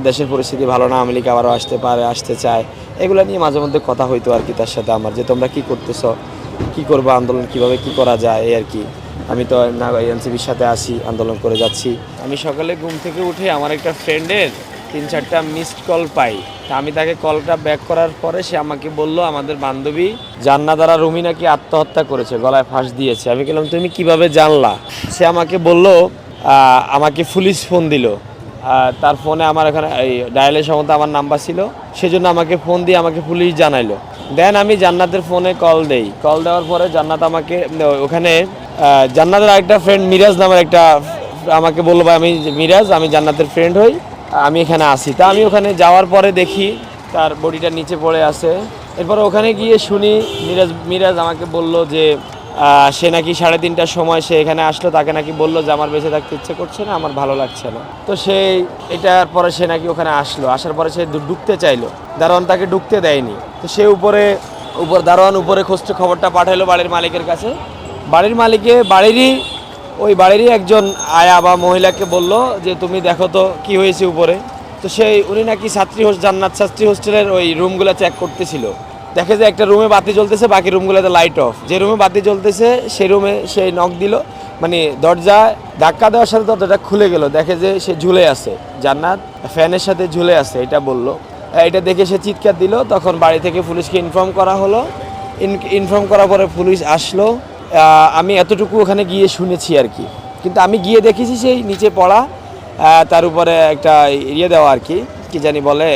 দেশের পরিস্থিতি ভালো না, আওয়ামী লীগ আবারও আসতে পারে, আসতে চায়, এগুলো নিয়ে মাঝে মধ্যে কথা হইতো আর কি তার সাথে আমার, যে তোমরা কি করতেছ, কি করবো, আন্দোলন কিভাবে কি করা যায় এই আর কি। আমি তো না এনসিপির সাথে আসি, আন্দোলন করে যাচ্ছি। আমি সকালে ঘুম থেকে উঠে আমার একটা ফ্রেন্ডের 3-4টা মিসড কল পাই। আমি তাকে কলটা ব্যাক করার পরে সে আমাকে বলল আমাদের বান্ধবী জান্নাত রুমি নাকি আত্মহত্যা করেছে, গলায় ফাঁস দিয়েছে। আমি বললাম তুমি কিভাবে জানলা? সে আমাকে বলল আমাকে পুলিশ ফোন দিল, তার ফোনে আমার এখানে এই ডায়ালের সম্বন্ধে আমার নাম্বার ছিল, সেজন্য আমাকে ফোন দিয়ে আমাকে পুলিশ জানাইলো। দেন আমি জান্নাতের ফোনে কল দেই, কল দেওয়ার পরে জান্নাত আমাকে ওখানে জান্নাতের আরেকটা ফ্রেন্ড মিরাজ নামের একটা আমাকে বললো ভাই আমি মিরাজ, আমি জান্নাতের ফ্রেন্ড হই, আমি এখানে আসি। তা আমি ওখানে যাওয়ার পরে দেখি তার বডিটা নিচে পড়ে আছে। এরপর ওখানে গিয়ে শুনি মিরাজ আমাকে বলল যে সে নাকি 3:30টার সময় সে এখানে আসলো, তাকে নাকি বললো যে আমার বেঁচে থাকতে ইচ্ছে করছে না, আমার ভালো লাগছে না। তো সেই এটার পরে সে নাকি ওখানে আসলো, আসার পরে সে ঢুকতে চাইলো, দারোয়ান তাকে ঢুকতে দেয়নি। তো সে দারোয়ান উপরে খবরটা পাঠালো বাড়ির মালিকের কাছে। বাড়িরই একজন আয়া বা মহিলাকে বলল যে তুমি দেখো তো কি হয়েছে উপরে। তো উনি নাকি জান্নাত ছাত্রী হোস্টেলের ওই রুমগুলো চেক করতেছিল, দেখে যে একটা রুমে বাতি জ্বলতেছে, বাকি রুমগুলোতে লাইট অফ। যে রুমে বাতি জ্বলতেছে সেই রুমে সে নক দিল, মানে দরজা ধাক্কা দেওয়ার সাথে দরজাটা খুলে গেল, দেখে যে সে ঝুলে আছে, জান্নাত ফ্যানের সাথে ঝুলে আছে, এটা বলল। এটা দেখে সে চিৎকার দিল। তখন বাড়ি থেকে পুলিশকে ইনফর্ম করা হলো। ইনফর্ম করার পরে পুলিশ আসলো। আমি এতটুকু ওখানে গিয়ে শুনেছি আর কি, কিন্তু আমি গিয়ে দেখেছি সেই নিচে পড়া, তার উপরে একটা দেওয়া আর কি জানি বলে,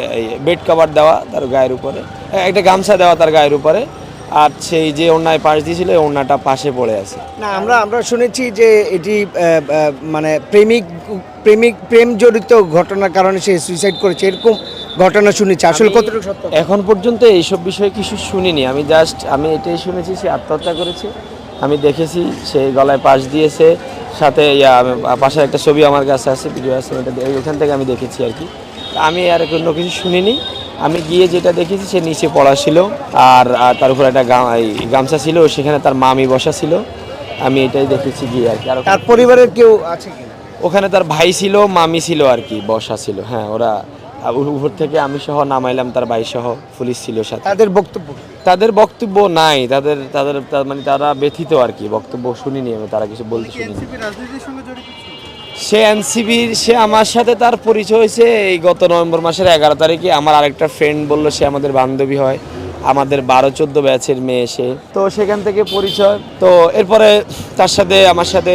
বেড কভার দেওয়া তার গায়ের উপরে, একটা গামছা দেওয়া তার গায়ের উপরে, আর সেই যে ওড়নায় পাশ দিয়েছিল ওই ওড়নাটা পাশে পড়ে আছে। না, আমরা শুনেছি যে এটি মানে প্রেম জড়িত ঘটনার কারণে সে সুইসাইড করেছে, এরকম ঘটনা শুনেছি। আসলে কতটুকু সত্য? এখন পর্যন্ত এইসব বিষয়ে কিছু শুনিনি, আমি এটাই শুনেছি সে আত্মহত্যা করেছে। আমি দেখেছি সে গলায় পাশ দিয়েছে, সাথে পাশে একটা ছবি আমার কাছে আছে, ভিডিও আছে, ওখান থেকে আমি দেখেছি আর কি। আমি আর কোনো কিছু শুনিনি। আমি গিয়ে যেটা দেখেছি সে নিচে পড়া ছিল, আর তার উপর একটা গামছা ছিল, সেখানে তার মামি বসা ছিল। আমি এটাই দেখেছি গিয়ে আর কি। আর তার পরিবারের কেউ আছে কি? ওখানে তার ভাই ছিল, মামি ছিল আর কি, বসা ছিল। হ্যাঁ, ওরা উপর থেকে আমি সহ নামাইলাম, তার ভাই সহ পুলিশ ছিল সাথে। তাদের বক্তব্য নাই, মানে তারা ব্যথিত আর কি, বক্তব্য শুনিনি আমি, তারা কিছু বলতে শুনিনি। সে আমার সাথে তার পরিচয় হয়েছে এই গত নভেম্বর মাসের 11 তারিখে। আমার আরেকটা ফ্রেন্ড বলল সে আমাদের বান্ধবী হয়, আমাদের 12-14 ব্যাচের মেয়ে সে, তো সেখান থেকে পরিচয়। তো এরপরে তার সাথে আমার সাথে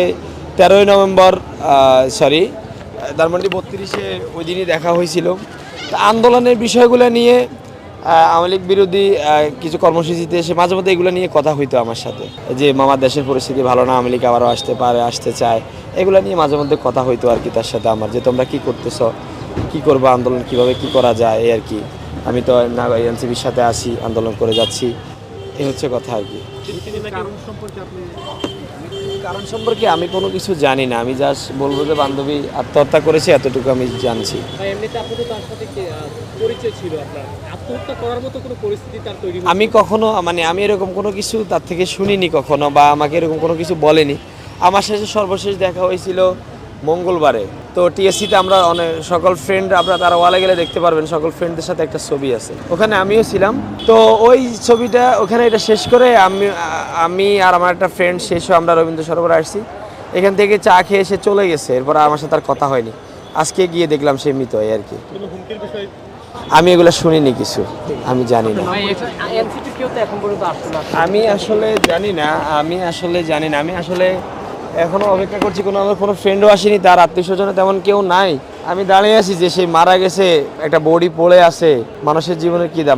13ই নভেম্বর ধানমন্ডি 32-এ ওই দিনই দেখা হয়েছিল। আন্দোলনের বিষয়গুলো নিয়ে আওয়ামী লীগ বিরোধী কিছু কর্মসূচিতে এসে মাঝে মধ্যে এগুলো নিয়ে কথা হইতো আমার সাথে, যে মামা দেশের পরিস্থিতি ভালো না, আওয়ামী লীগ আবারও আসতে পারে, আসতে চায়, এগুলো নিয়ে মাঝে মধ্যে কথা হইতো আর কি তার সাথে আমার, যে তোমরা কি করতেছ, কি করবো, আন্দোলন কিভাবে কি করা যায় এই আর কি। আমি তো না এনসিপির সাথে আসি, আন্দোলন করে যাচ্ছি, এই হচ্ছে কথা আর কি। কারণ সম্পর্কে আমি কোনো কিছু জানি না, আমি জাস্ট বলবো যে বান্ধবী আত্মহত্যা করেছে, এতটুকু আমি জানছি। আমি কখনো আমি এরকম কোনো কিছু তার থেকে শুনিনি কখনো, বা আমাকে এরকম কোনো কিছু বলেনি। আমার সাথে সর্বশেষ দেখা হয়েছিল মঙ্গলবারে। তো টিএসসিতে আমরা সকল ফ্রেন্ড, আপনারা তারা ওয়ালে গেলে দেখতে পারবেন, সকল ফ্রেন্ডদের সাথে একটা ছবি আছে, ওখানে আমিও ছিলাম। তো ওই ছবিটা ওখানে এটা শেষ করে আমি আর আমার একটা ফ্রেন্ড আমরা রবীন্দ্র সরোবর আসছি, এখান থেকে চা খেয়ে এসে চলে গেছে। এরপর আমার সাথে আর কথা হয়নি। আজকে গিয়ে দেখলাম সে মৃত এই আর কি। আমি এগুলো শুনিনি কিছু, আমি জানি না। আমি আসলে জানি না, আমি আসলে এখনো অপেক্ষা করছি, আমার কোনো ফ্রেন্ডও আসেনি, তার আত্মীয় স্বজনে তেমন কেউ নাই। আমি দাঁড়িয়ে আছি যে সে মারা গেছে, একটা বডি পড়ে আছে, মানুষের জীবনের কি দাম।